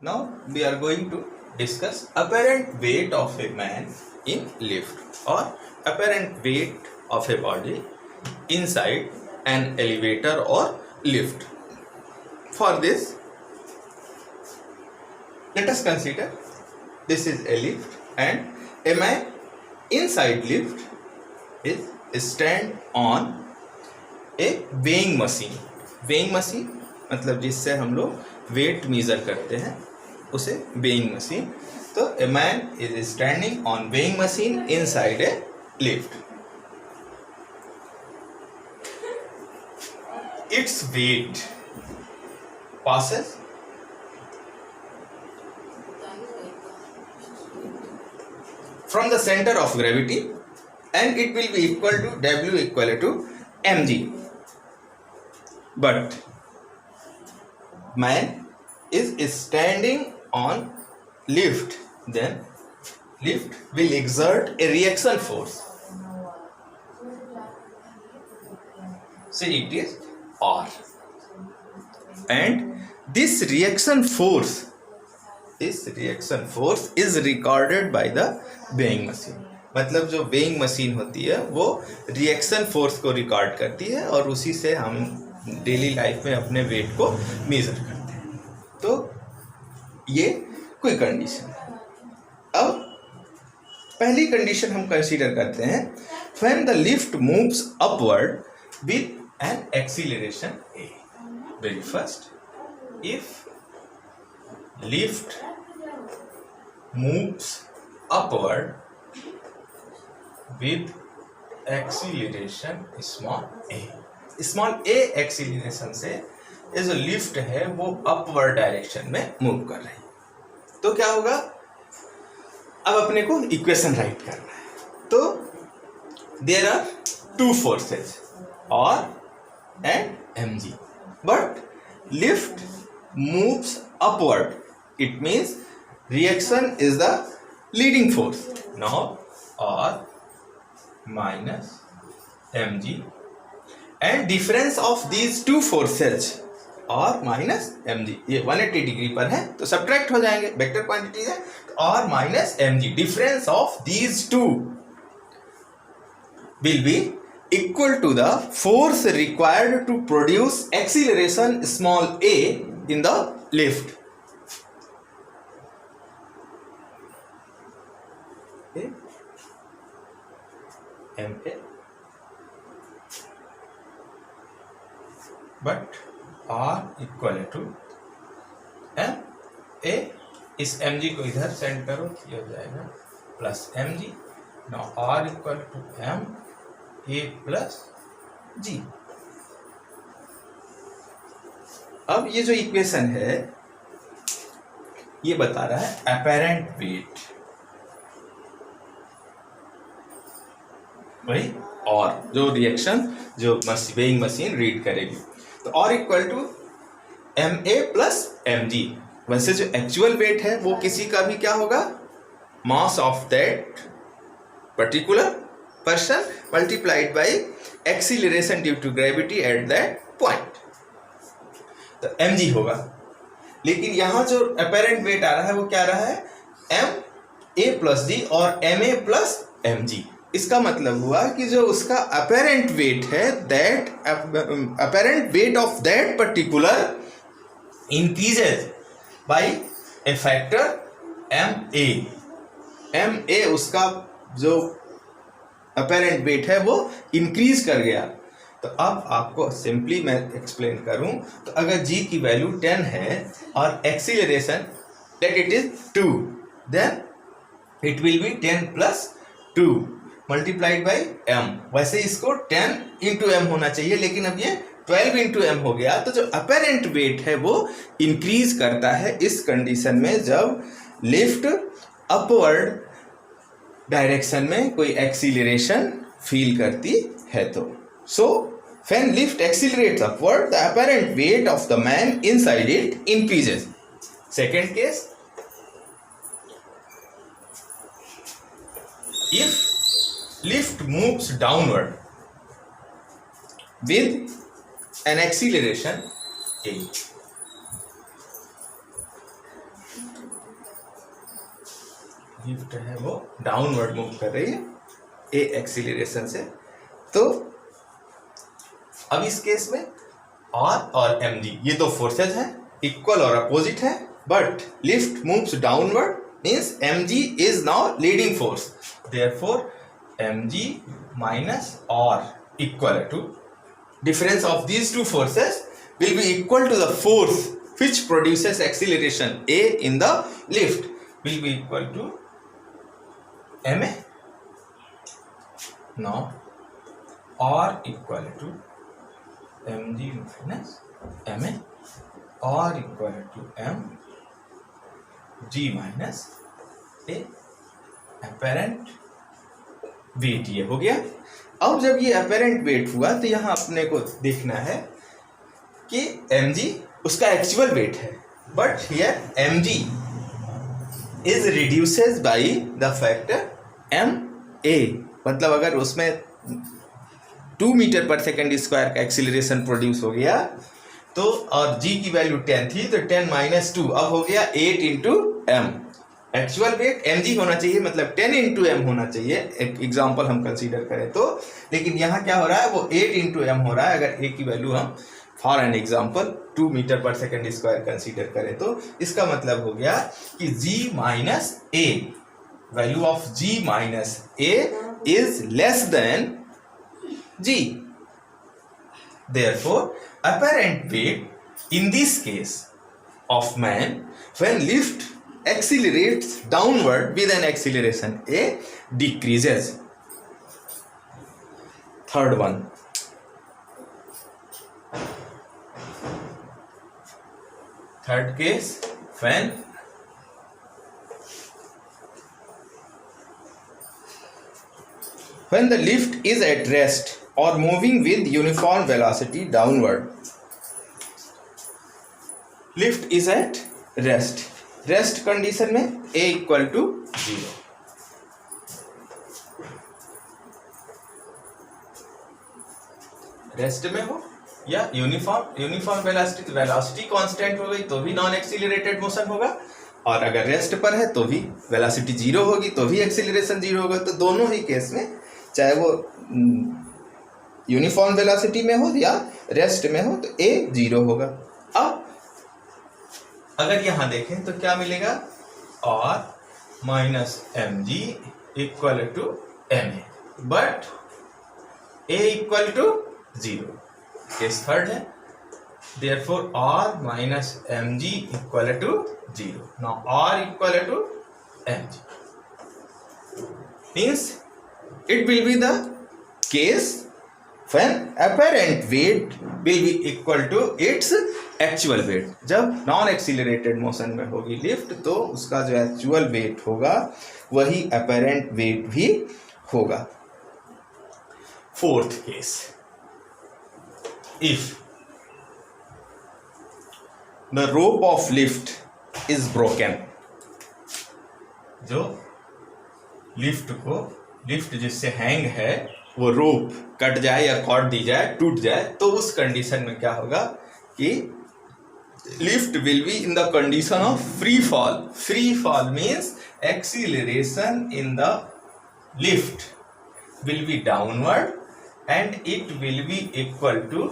Now we are going to discuss apparent weight of a man in lift or apparent weight of a body inside an elevator or lift. For this, let us consider this is a lift and a man inside lift is stand on a weighing machine. weighing machine मतलब जिससे हम लोग weight measure करते हैं उसे weighing machine. तो a man is standing on weighing machine inside a lift. Its weight passes from the center of gravity and it will be equal to W equal to mg. But man is standing on lift, then lift will exert a reaction force. See, it is R, and this reaction force is recorded by the weighing machine. मतलब जो weighing machine होती है वो reaction force को record करती है और उसी से हम डेली लाइफ में अपने वेट को मेजर करते हैं. तो ये कोई कंडीशन है. अब पहली कंडीशन हम कंसीडर करते हैं when the lift moves upward with an acceleration a. Very first, if lift moves upward with acceleration small a acceleration से ये जो लिफ्ट है वो अपवर्ड डायरेक्शन में मूव कर रही है. तो क्या होगा, अब अपने को इक्वेशन राइट करना है. तो there are two forces R and mg, but lift moves upward. It means reaction is the leading force. Now R minus mg and difference of these two forces R minus mg, ये 180 degree पर है तो subtract हो जाएंगे, vector quantity है. तो R minus mg, difference of these two will be equal to the force required to produce acceleration small a in the lift. Okay. ma, but R equal to m a. इस mg को इधर send करो, ये हो जाएगा plus mg. Now R equal to m a plus g. अब ये जो इक्वेशन है ये बता रहा है अपेरेंट वेट, वही और जो रिएक्शन जो वेइंग मशीन रीड करेगी. तो R equal to m a plus m g. वैसे जो एक्चुअल वेट है वो किसी का भी क्या होगा, mass of that particular person multiplied by acceleration due to gravity at that point. तो एम जी होगा. लेकिन यहाँ जो अपेरेंट वेट आ रहा है वो क्या रहा है, एम ए प्लस जी और m a plus m g. इसका मतलब हुआ कि जो उसका अपेरेंट वेट है that apparent weight of that particular increases by a factor m a उसका जो अपेरेंट वेट है वो इंक्रीज कर गया. तो अब आपको सिंपली मैं एक्सप्लेन करूं तो अगर g की वैल्यू 10 है और acceleration that it is 2, then it will be 10 plus 2 multiplied by m. वैसे इसको 10 इंटू एम होना चाहिए लेकिन अब ये 12 इंटू एम हो गया. तो जो अपेरेंट वेट है वो इंक्रीज करता है इस कंडीशन में जब लिफ्ट अपवर्ड डायरेक्शन में कोई एक्सीलरेशन फील करती है. तो सो when lift accelerates upward the apparent weight of the man inside it increases. Second case, if lift moves downward with an acceleration a, lift है वो डाउनवर्ड मूव कर रही है ए एक्सीलरेशन से। तो अब इस केस में आर और mg ये दो फोर्सेज हैं, इक्वल और अपोजिट है, but lift moves downward means mg is now leading force, therefore mg minus r equal to difference of these two forces will be equal to the force which produces acceleration a in the lift will be equal to ma. Now r equal to mg minus ma, r equal to mg minus a apparent weight ये हो गया। अब जब ये apparent wait हुआ तो यहाँ अपने को देखना है कि mg उसका एक्चुअल वेट है, but here mg is reduces by the factor ma, मतलब अगर उसमें 2 मीटर पर सेकेंड स्क्वायर का एक्सीलरेशन प्रोड्यूस हो गया तो, और g की वैल्यू 10 थी, तो 10 माइनस 2 अब हो गया 8 into m। Actual wait mg होना चाहिए, मतलब 10 इंटू m होना चाहिए, एक एग्जाम्पल हम कंसीडर करें तो, लेकिन यहाँ क्या हो रहा है वो 8 इंटू m हो रहा है। अगर a की वैल्यू हम फॉर एन एग्जाम्पल 2 मीटर पर सेकेंड स्क्वायर कंसीडर करें तो इसका मतलब हो गया कि g minus a, value of g minus a is less than g, therefore apparent weight in this case of man when lift accelerates downward with an acceleration a decreases. Third one, third case when the lift is at rest or moving with uniform velocity downward. Lift is at rest, rest condition में a equal to 0, rest में हो या uniform velocity, तो velocity constant हो गई तो भी non accelerated motion होगा, और अगर रेस्ट पर है तो भी वेलोसिटी 0 होगी तो भी एक्सीलरेशन 0 होगा। तो दोनों ही केस में चाहे वो यूनिफॉर्म वेलोसिटी में हो या रेस्ट में हो तो a 0 होगा। अब अगर यहां देखें तो क्या मिलेगा, r minus mg equal to ma, but a equal to 0, case third है, therefore r minus mg equal to 0। Now r equal to mg means it will be the case when apparent weight will be equal to its actual weight। जब non accelerated motion में होगी lift तो उसका जो actual wait होगा वही apparent wait भी होगा। Fourth case, if the rope of lift is broken, जो लिफ्ट जिससे हैंग है वो रोप कट जाए या कॉर्ड दी जाए, टूट जाए, तो उस कंडीशन में क्या होगा कि lift will be in the condition of free fall. Free fall means acceleration in the lift will be downward and it will be equal to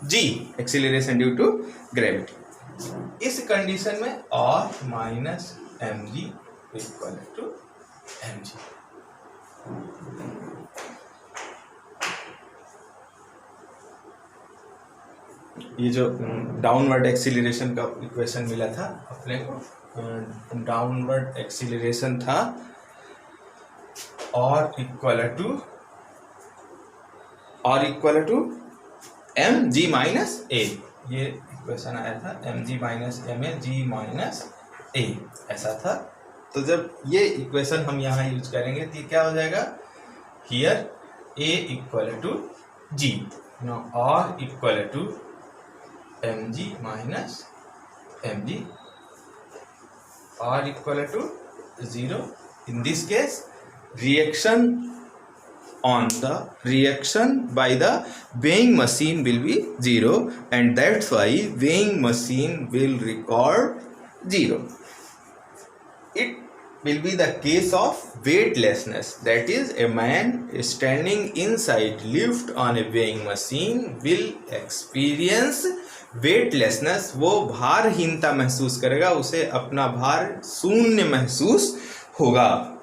g, acceleration due to gravity. इस condition में r minus mg equal to mg। ये जो downward acceleration का equation मिला था अपने को, downward acceleration था और equal to m g minus a, ये इक्वेशन आया था m g minus m a g minus a, ऐसा था। तो जब ये इक्वेशन हम यहाँ यूज करेंगे तो क्या हो जाएगा, here a equal to g, no R equal to mg minus mg, r equal to 0. In this case, reaction by the weighing machine will be 0, and that's why weighing machine will record 0. will be the case of weightlessness. That is, a man standing inside lift on a weighing machine will experience weightlessness. वो भारहीनता महसूस करेगा, उसे अपना भार शून्य महसूस होगा.